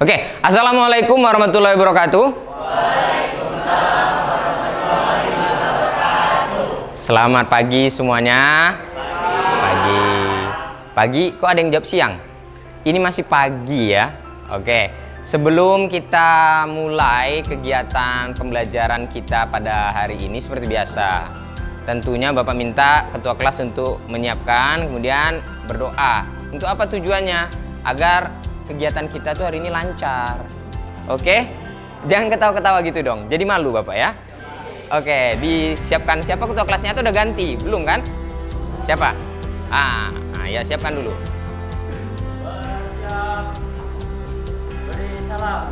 Oke, assalamualaikum warahmatullahi wabarakatuh. Selamat pagi semuanya. Pagi. Kok ada yang jawab siang? Ini masih pagi ya. Oke. Sebelum kita mulai kegiatan pembelajaran kita pada hari ini seperti biasa, tentunya Bapak minta ketua kelas untuk menyiapkan, kemudian berdoa. Untuk apa tujuannya? Agar kegiatan kita tuh hari ini lancar. Oke? Jangan ketawa-ketawa gitu dong. Jadi malu Bapak ya. Oke, disiapkan. Siapa ketua kelasnya tuh udah ganti? Belum kan? Siapa? Ya siapkan dulu. Beri salam.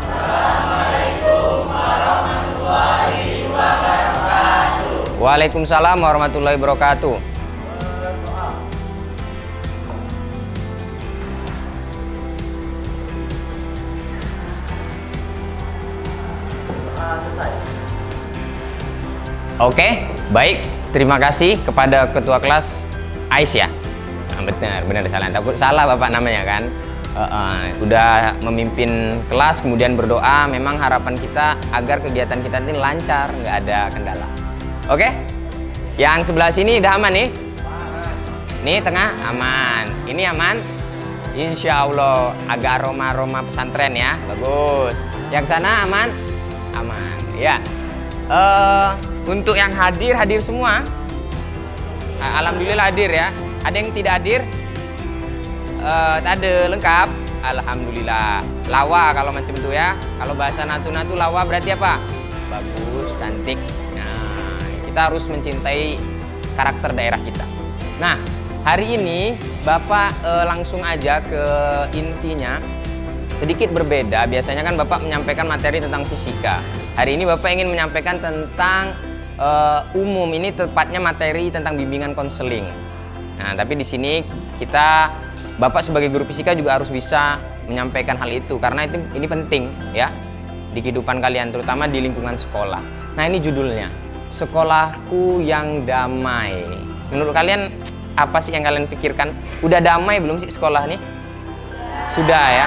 Assalamualaikum warahmatullahi wabarakatuh. Waalaikumsalam warahmatullahi wabarakatuh. Oke, baik. Terima kasih kepada ketua kelas Ais ya. Benar salah. Takut salah Bapak namanya kan. Udah memimpin kelas kemudian berdoa. Memang harapan kita agar kegiatan kita ini lancar, nggak ada kendala. Oke? Yang sebelah sini udah aman nih? Nih tengah aman. Ini aman? Insya Allah agak aroma-aroma pesantren ya. Bagus. Yang sana aman? Aman. Ya. Untuk yang hadir semua. Alhamdulillah hadir ya. Ada yang tidak hadir? Ada, lengkap. Alhamdulillah. Lawa kalau macam itu ya. Kalau bahasa Natuna itu lawa berarti apa? Bagus, cantik. Nah, kita harus mencintai karakter daerah kita. Nah, hari ini Bapak langsung aja ke intinya. Sedikit berbeda. Biasanya kan Bapak menyampaikan materi tentang fisika. Hari ini Bapak ingin menyampaikan tentang umum, ini tepatnya materi tentang bimbingan konseling. Nah, tapi di sini Bapak sebagai guru fisika juga harus bisa menyampaikan hal itu karena ini penting ya di kehidupan kalian, terutama di lingkungan sekolah. Nah, ini judulnya, Sekolahku yang Damai. Menurut kalian apa sih yang kalian pikirkan? Udah damai belum sih sekolah nih? Sudah ya.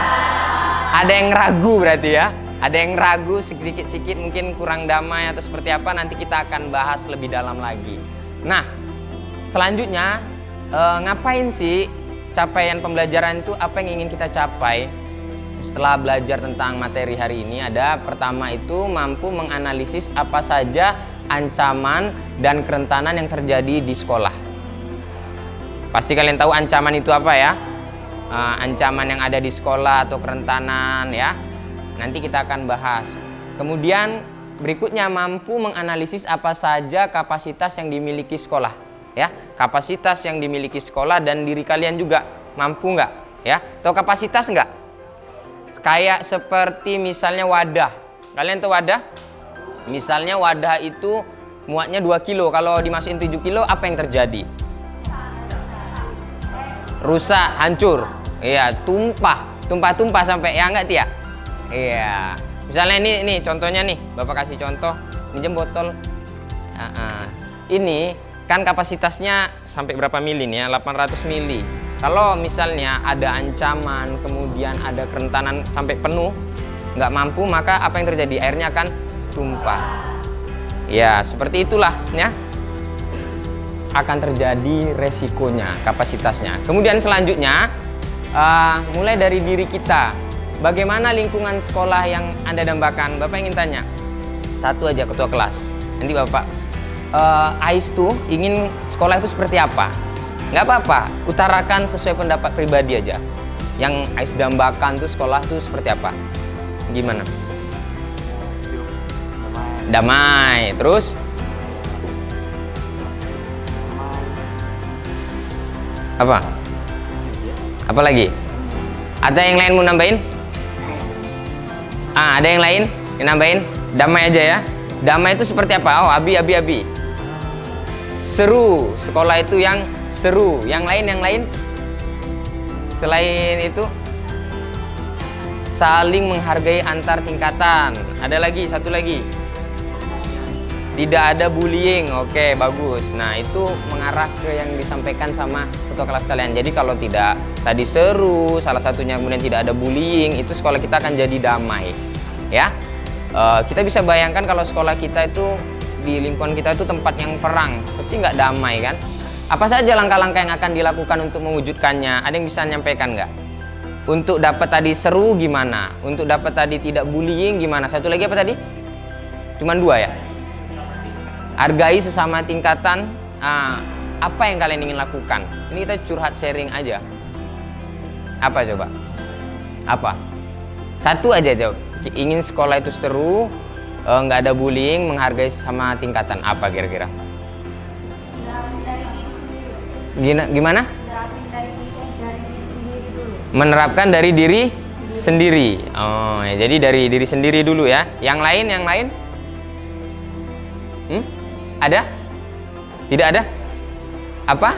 Ada yang ragu berarti ya. Ada yang ragu sedikit-sedikit mungkin kurang damai atau seperti apa, nanti kita akan bahas lebih dalam lagi. Nah, selanjutnya ngapain sih capaian pembelajaran itu, apa yang ingin kita capai setelah belajar tentang materi hari ini? Ada pertama itu mampu menganalisis apa saja ancaman dan kerentanan yang terjadi di sekolah. Pasti kalian tahu ancaman itu apa ya? Ancaman yang ada di sekolah atau kerentanan ya. Nanti kita akan bahas. Kemudian berikutnya mampu menganalisis apa saja kapasitas yang dimiliki sekolah, ya. Kapasitas yang dimiliki sekolah dan diri kalian juga mampu nggak, ya? Tahu kapasitas nggak? Kayak seperti misalnya wadah. Kalian tahu wadah? Misalnya wadah itu muatnya 2 kilo. Kalau dimasukin 7 kilo, apa yang terjadi? Rusak, hancur. Iya, tumpah sampai ya nggak Tia? Iya, misalnya ini contohnya nih, Bapak kasih contoh, minjem botol. Ini kan kapasitasnya sampai berapa mili nih ya? 800 mili. Kalau misalnya ada ancaman, kemudian ada kerentanan sampai penuh, nggak mampu, maka apa yang terjadi? Airnya akan tumpah. Ya, seperti itulah ya. Akan terjadi resikonya, kapasitasnya. Kemudian selanjutnya, mulai dari diri kita. Bagaimana lingkungan sekolah yang Anda dambakan? Bapak ingin tanya satu aja ketua kelas. Nanti Bapak Ais tuh ingin sekolah itu seperti apa? Nggak apa-apa, utarakan sesuai pendapat pribadi aja. Yang Ais dambakan tuh sekolah tuh seperti apa? Gimana? Damai. Terus? Apa? Apa lagi? Ada yang lain mau nambahin? Ada yang lain? Yang nambahin? Damai aja ya. Damai itu seperti apa? Oh, abi. Seru. Sekolah itu yang seru. Yang lain? Selain itu, saling menghargai antar tingkatan. Ada lagi, satu lagi. Tidak ada bullying. Oke, bagus. Nah, itu mengarah ke yang disampaikan sama ketua kelas kalian. Jadi kalau tidak tadi seru, salah satunya kemudian tidak ada bullying, itu sekolah kita akan jadi damai. Ya. Kita bisa bayangkan kalau sekolah kita itu di lingkungan kita itu tempat yang perang, pasti nggak damai kan? Apa saja langkah-langkah yang akan dilakukan untuk mewujudkannya? Ada yang bisa menyampaikan nggak? Untuk dapat tadi seru gimana? Untuk dapat tadi tidak bullying gimana? Satu lagi apa tadi? Cuman 2 ya? Hargai sesama tingkatan. Apa yang kalian ingin lakukan? Ini kita curhat sharing aja. Apa coba? Apa? Satu aja jawab. Ingin sekolah itu seru, nggak ada bullying, menghargai sama tingkatan. Apa kira-kira? Gimana? Menerapkan dari diri sendiri. Oh, ya, jadi dari diri sendiri dulu ya. Yang lain? Ada? Tidak ada? Apa?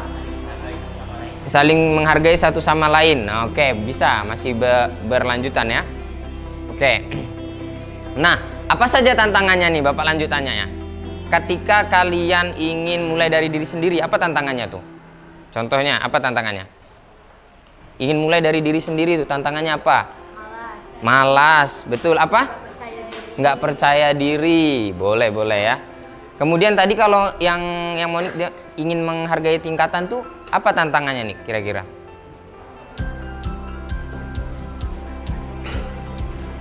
Saling menghargai satu sama lain. Oke, bisa, masih berlanjutan ya. Oke. Nah, apa saja tantangannya nih, Bapak lanjutannya ya. Ketika kalian ingin mulai dari diri sendiri, apa tantangannya tuh? Contohnya, apa tantangannya? Ingin mulai dari diri sendiri tuh, tantangannya apa? Malas. Betul, apa? Nggak percaya diri. Boleh ya. Kemudian tadi kalau yang Monik dia ingin menghargai tingkatan tuh, apa tantangannya nih kira-kira?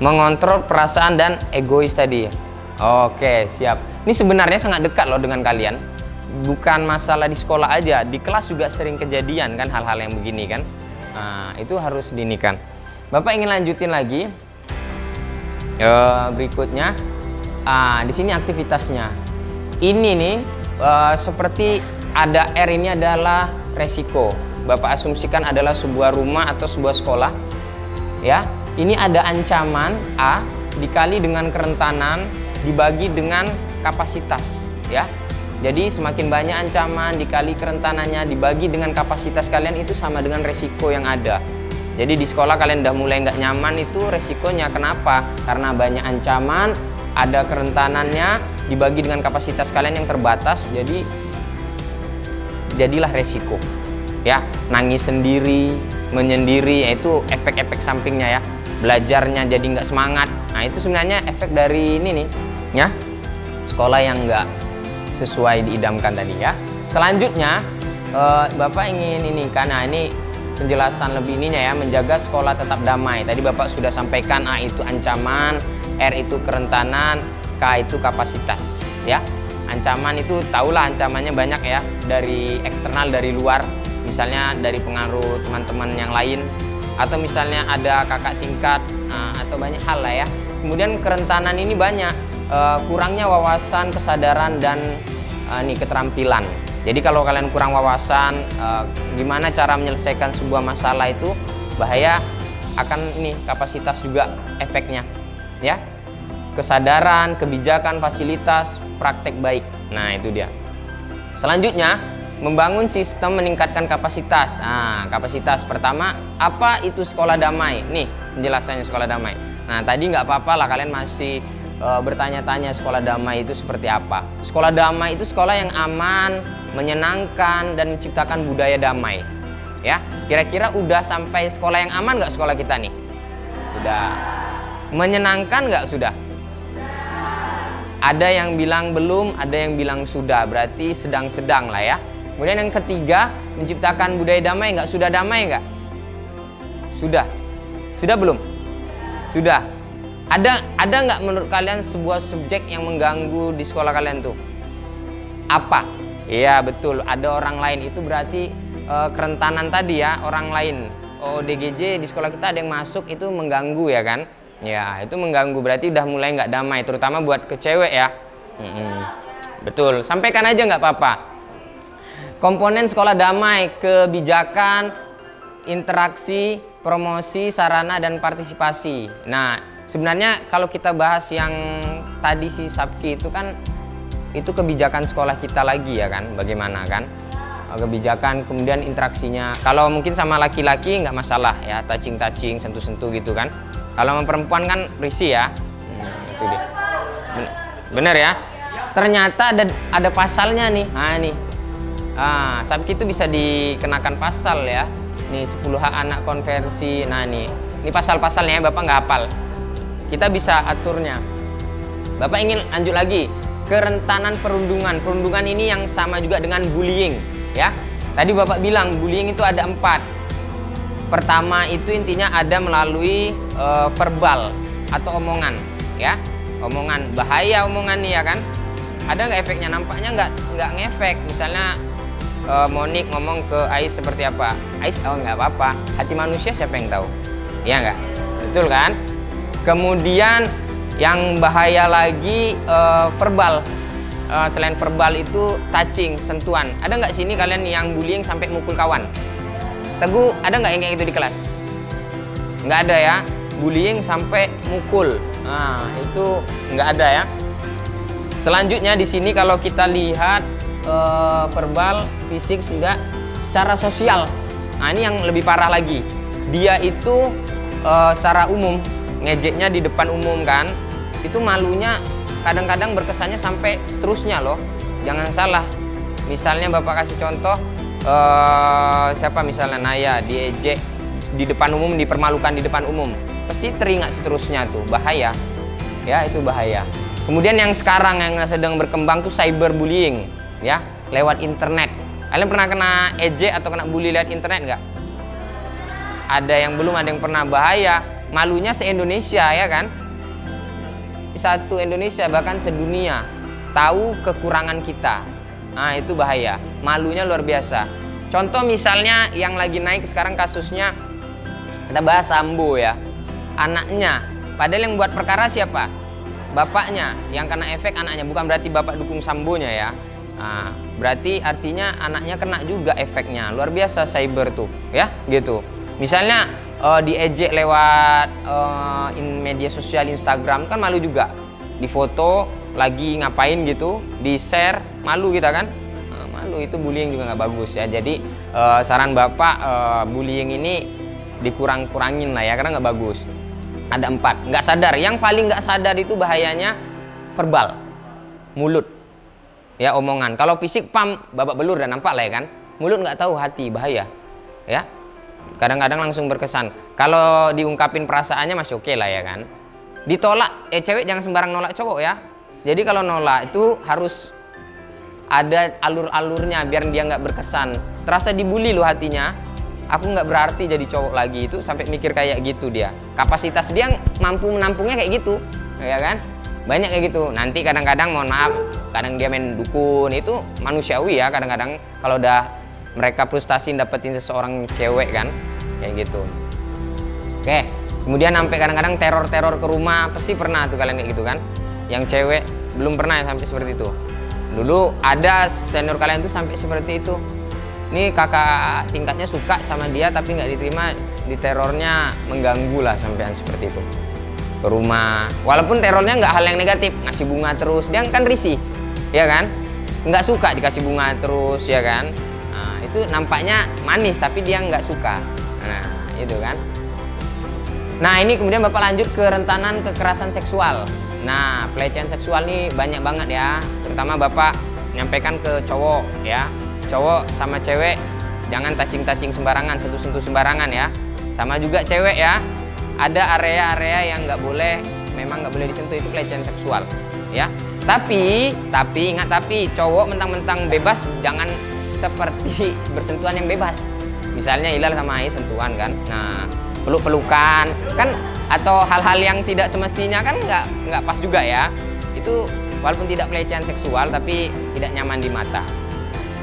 Mengontrol perasaan dan egois tadi ya. Oke, siap. Ini sebenarnya sangat dekat loh dengan kalian. Bukan masalah di sekolah aja, di kelas juga sering kejadian kan hal-hal yang begini kan. Nah, itu harus diinikan. Bapak ingin lanjutin lagi. Berikutnya, di sini aktivitasnya. Ini nih seperti ada R ini adalah resiko. Bapak asumsikan adalah sebuah rumah atau sebuah sekolah. Ya, ini ada ancaman A dikali dengan kerentanan dibagi dengan kapasitas. Ya, jadi semakin banyak ancaman dikali kerentanannya dibagi dengan kapasitas kalian itu sama dengan resiko yang ada. Jadi di sekolah kalian udah mulai nggak nyaman itu resikonya. Kenapa? Karena banyak ancaman, ada kerentanannya dibagi dengan kapasitas kalian yang terbatas. Jadi jadilah resiko. Ya, nangis sendiri, menyendiri, itu efek-efek sampingnya ya. Belajarnya jadi nggak semangat. Nah itu sebenarnya efek dari ini nih, ya. Sekolah yang nggak sesuai diidamkan tadi ya. Selanjutnya Bapak ingin ini karena ini penjelasan lebih ininya ya, menjaga sekolah tetap damai. Tadi Bapak sudah sampaikan A itu ancaman, R itu kerentanan, K itu kapasitas ya. Ancaman itu tahulah ancamannya banyak ya, dari eksternal, dari luar, misalnya dari pengaruh teman-teman yang lain, atau misalnya ada kakak tingkat, atau banyak hal lah ya. Kemudian kerentanan ini banyak, kurangnya wawasan, kesadaran, dan keterampilan. Jadi kalau kalian kurang wawasan, gimana cara menyelesaikan sebuah masalah itu bahaya, akan ini kapasitas juga efeknya ya. Kesadaran, kebijakan, fasilitas, praktek baik. Nah itu dia. Selanjutnya, membangun sistem meningkatkan kapasitas. Nah, kapasitas pertama, apa itu sekolah damai? Nih penjelasannya sekolah damai. Nah tadi nggak apa-apa lah kalian masih bertanya-tanya sekolah damai itu seperti apa. Sekolah damai itu sekolah yang aman, menyenangkan, dan menciptakan budaya damai. Ya, kira-kira udah sampai sekolah yang aman nggak sekolah kita nih? Udah. Menyenangkan nggak sudah? Ada yang bilang belum, ada yang bilang sudah. Berarti sedang-sedang lah ya. Kemudian yang ketiga, menciptakan budaya damai nggak? Sudah damai nggak? Sudah. Sudah belum? Sudah. Ada nggak menurut kalian sebuah subjek yang mengganggu di sekolah kalian tuh? Apa? Iya betul, ada orang lain. Itu berarti kerentanan tadi ya, orang lain. ODGJ di sekolah kita ada yang masuk itu mengganggu ya kan? Ya itu mengganggu, berarti udah mulai nggak damai, terutama buat ke cewek ya. Betul, sampaikan aja nggak apa-apa. Komponen sekolah damai, kebijakan, interaksi, promosi, sarana, dan partisipasi. Nah sebenarnya kalau kita bahas yang tadi si Sabki itu kan, itu kebijakan sekolah kita lagi ya kan, bagaimana kan kebijakan, kemudian interaksinya. Kalau mungkin sama laki-laki nggak masalah ya, touching-touching, sentuh-sentuh gitu kan. Kalau sama perempuan kan risih ya. Itu dia. Bener ya. ternyata ada pasalnya nih. Nah ini, sabki itu bisa dikenakan pasal ya. Nih 10 hak anak konversi. Nah ini pasal-pasalnya Bapak nggak hafal. Kita bisa aturnya. Bapak ingin lanjut lagi, kerentanan perundungan. Perundungan ini yang sama juga dengan bullying ya. Tadi Bapak bilang bullying itu ada 4. Pertama itu intinya ada melalui verbal atau omongan ya. Omongan, bahaya omongan nih ya kan. Ada nggak efeknya? Nampaknya nggak ngefek. Misalnya Monik ngomong ke Ais seperti apa? Ais, oh nggak apa-apa. Hati manusia siapa yang tahu? Iya nggak? Betul kan? Kemudian yang bahaya lagi verbal. Selain verbal itu touching, sentuhan. Ada nggak sini kalian yang bullying sampai mukul kawan? Teguh, ada nggak yang kayak gitu di kelas? Nggak ada ya. Bullying sampai mukul. Nah, itu nggak ada ya. Selanjutnya di sini kalau kita lihat verbal, fisik juga, secara sosial. Nah, ini yang lebih parah lagi. Dia itu secara umum ngejeknya di depan umum kan. Itu malunya kadang-kadang berkesannya sampai seterusnya loh. Jangan salah. Misalnya Bapak kasih contoh siapa misalnya Naya diejek di depan umum, dipermalukan di depan umum. Pasti teringat seterusnya tuh, bahaya. Ya, itu bahaya. Kemudian yang sekarang yang sedang berkembang tuh cyberbullying ya, lewat internet. Kalian pernah kena ejek atau kena bully lewat internet nggak? Ada yang belum, ada yang pernah. Bahaya. Malunya se-Indonesia ya kan? Satu Indonesia bahkan sedunia tahu kekurangan kita. Nah, itu bahaya. Malunya luar biasa. Contoh misalnya yang lagi naik sekarang kasusnya, kita bahas Sambo ya. Anaknya, padahal yang buat perkara siapa? Bapaknya. Yang kena efek anaknya, bukan berarti bapak dukung Sambonya ya. Nah, berarti artinya anaknya kena juga efeknya. Luar biasa cyber tuh ya, gitu. Misalnya diejek lewat media sosial Instagram kan malu juga. Di foto lagi ngapain gitu, di share, malu kita kan. Malu, itu bullying juga nggak bagus ya. Jadi saran Bapak, bullying ini dikurang-kurangin lah ya, karena nggak bagus. Ada 4, nggak sadar. Yang paling nggak sadar itu bahayanya verbal, mulut ya, omongan. Kalau fisik pam, babak belur dan nampak lah ya kan. Mulut nggak tahu, hati bahaya ya. Kadang-kadang langsung berkesan. Kalau diungkapin perasaannya masih oke lah ya kan. Ditolak, cewek jangan sembarang nolak cowok ya. Jadi kalau nolak itu harus ada alur-alurnya biar dia nggak berkesan. Terasa dibully loh hatinya. Aku nggak berarti jadi cowok lagi, itu sampai mikir kayak gitu dia. Kapasitas dia mampu menampungnya kayak gitu, ya kan? Banyak kayak gitu. Nanti kadang-kadang mohon maaf, kadang dia main dukun, itu manusiawi ya. Kadang-kadang kalau udah mereka frustasi dapetin seseorang cewek kan, kayak gitu. Oke, kemudian sampai kadang-kadang teror-teror ke rumah, pasti pernah tuh kalian kayak gitu kan? Yang cewek belum pernah ya sampai seperti itu. Dulu ada senior kalian tuh sampai seperti itu. Ini kakak tingkatnya suka sama dia tapi nggak diterima, diterornya mengganggu lah sampean seperti itu ke rumah. Walaupun terornya nggak hal yang negatif, ngasih bunga terus, dia kan risih, ya kan? Nggak suka dikasih bunga terus, ya kan? Nah, itu nampaknya manis tapi dia nggak suka. Nah, itu kan. Nah, ini kemudian Bapak lanjut ke rentanan kekerasan seksual. Nah, pelecehan seksual ini banyak banget ya. Terutama Bapak nyampaikan ke cowok ya. Cowok sama cewek jangan touching-touching sembarangan, sentuh-sentuh sembarangan ya. Sama juga cewek ya. Ada area-area yang nggak boleh, memang nggak boleh disentuh, itu pelecehan seksual ya. Tapi ingat, tapi cowok mentang-mentang bebas jangan seperti bersentuhan yang bebas. Misalnya Hilal sama Ais sentuhan kan. Nah, peluk-pelukan kan, atau hal-hal yang tidak semestinya kan nggak pas juga ya. Itu walaupun tidak pelecehan seksual tapi tidak nyaman di mata.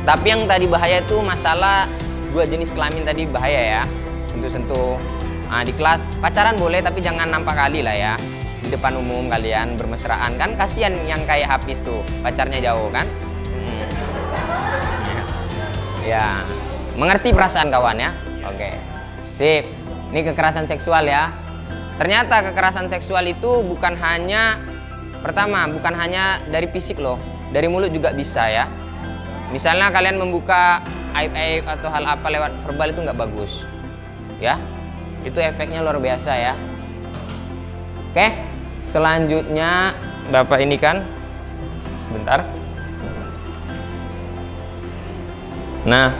Tapi yang tadi bahaya itu masalah dua jenis kelamin tadi bahaya ya. Sentuh-sentuh. Nah, di kelas pacaran boleh tapi jangan nampak kali lah ya. Di depan umum kalian bermesraan kan, kasihan yang kayak Hafiz tuh, pacarnya jauh kan. Ya, mengerti perasaan kawan ya. Oke. Sip. Ini kekerasan seksual ya. Ternyata kekerasan seksual itu bukan hanya, pertama, bukan hanya dari fisik loh. Dari mulut juga bisa ya. Misalnya kalian membuka aib-aib atau hal apa lewat verbal itu nggak bagus ya, itu efeknya luar biasa ya. Oke, selanjutnya Bapak ini kan Sebentar. Nah,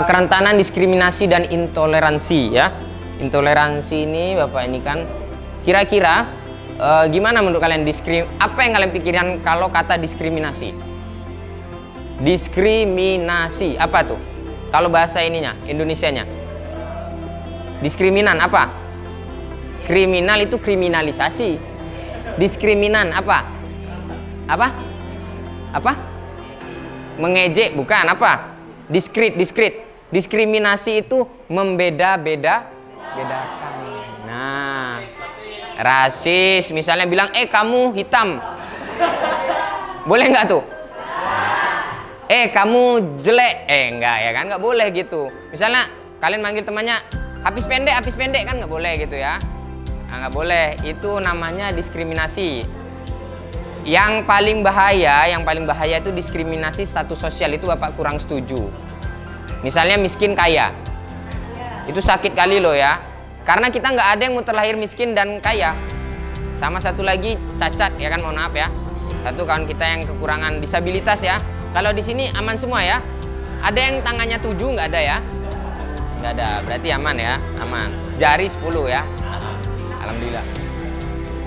kerentanan diskriminasi dan intoleransi ya. Intoleransi ini Bapak ini kan kira-kira gimana menurut kalian apa yang kalian pikirkan kalau kata diskriminasi? Diskriminasi apa tuh? Kalau bahasa ininya, Indonesianya. Diskriminan apa? Kriminal itu kriminalisasi. Diskriminan apa? Apa? Apa? Mengejek bukan apa? Diskrit. Diskriminasi itu bedakan. Nah, rasis misalnya bilang kamu hitam. Boleh nggak tuh? Kamu jelek. Enggak ya kan, nggak boleh gitu. Misalnya kalian manggil temannya habis pendek kan nggak boleh gitu ya. Nah, nggak boleh, itu namanya diskriminasi. Yang paling bahaya itu diskriminasi status sosial, itu Bapak kurang setuju. Misalnya miskin kaya, itu sakit kali loh ya. Karena kita nggak ada yang mau terlahir miskin dan kaya. Sama satu lagi cacat ya kan, mohon maaf ya. Satu kawan kita yang kekurangan disabilitas ya. Kalau di sini aman semua ya. Ada yang tangannya 7 nggak ada ya? Nggak ada, berarti aman ya, aman. Jari 10 ya. Alhamdulillah.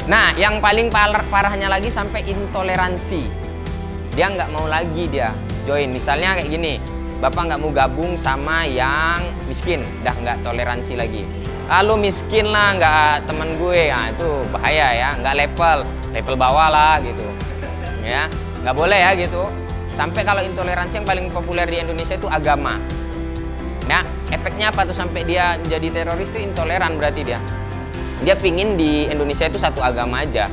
Nah, yang paling parahnya lagi sampai intoleransi. Dia nggak mau lagi dia join. Misalnya kayak gini, Bapak nggak mau gabung sama yang miskin, udah nggak toleransi lagi. Lalu miskin lah, nggak temen gue, nah itu bahaya ya, nggak level bawah lah gitu. Ya, nggak boleh ya gitu. Sampai kalau intoleransi yang paling populer di Indonesia itu agama. Nah, efeknya apa tuh sampai dia jadi teroris itu intoleran berarti dia. Dia pingin di Indonesia itu satu agama aja.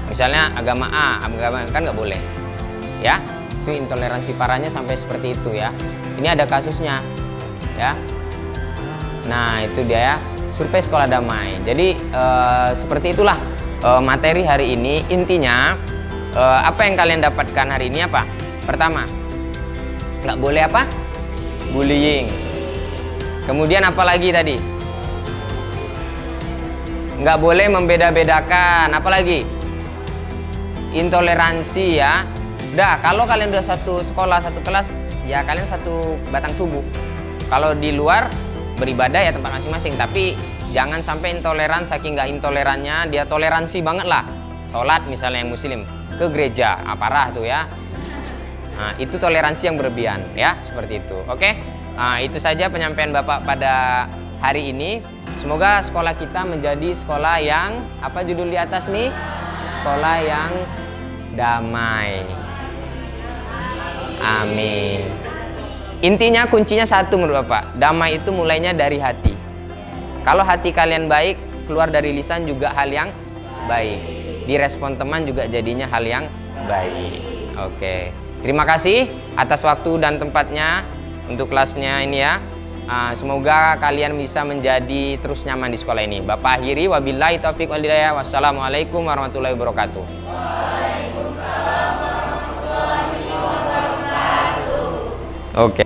Misalnya agama A, agama kan nggak boleh. Ya, itu intoleransi parahnya sampai seperti itu ya. Ini ada kasusnya ya. Nah, itu dia ya, survei sekolah damai. Jadi seperti itulah materi hari ini. Intinya apa yang kalian dapatkan hari ini apa? Pertama, nggak boleh apa? Bullying. Kemudian apa lagi tadi? Nggak boleh membeda-bedakan. Apalagi intoleransi ya. Udah, kalau kalian udah satu sekolah, satu kelas, ya kalian satu batang tubuh. Kalau di luar beribadah ya tempat masing-masing, tapi jangan sampai intoleran. Saking nggak intolerannya dia toleransi banget lah. Sholat misalnya yang muslim ke gereja, parah tuh ya. Nah, itu toleransi yang berlebihan ya, seperti itu. Oke. Nah, itu saja penyampaian Bapak pada hari ini. Semoga sekolah kita menjadi sekolah yang, apa judul di atas nih? Sekolah yang damai. Amin. Intinya kuncinya satu menurut Bapak. Damai itu mulainya dari hati. Kalau hati kalian baik, keluar dari lisan juga hal yang baik. Direspon teman juga jadinya hal yang baik. Oke. Terima kasih atas waktu dan tempatnya untuk kelasnya ini ya. Semoga kalian bisa menjadi terus nyaman di sekolah ini. Bapak akhiri, wabillahi taufiq wal hidayah. Wassalamualaikum warahmatullahi wabarakatuh. Waalaikumsalam warahmatullahi wabarakatuh. Oke.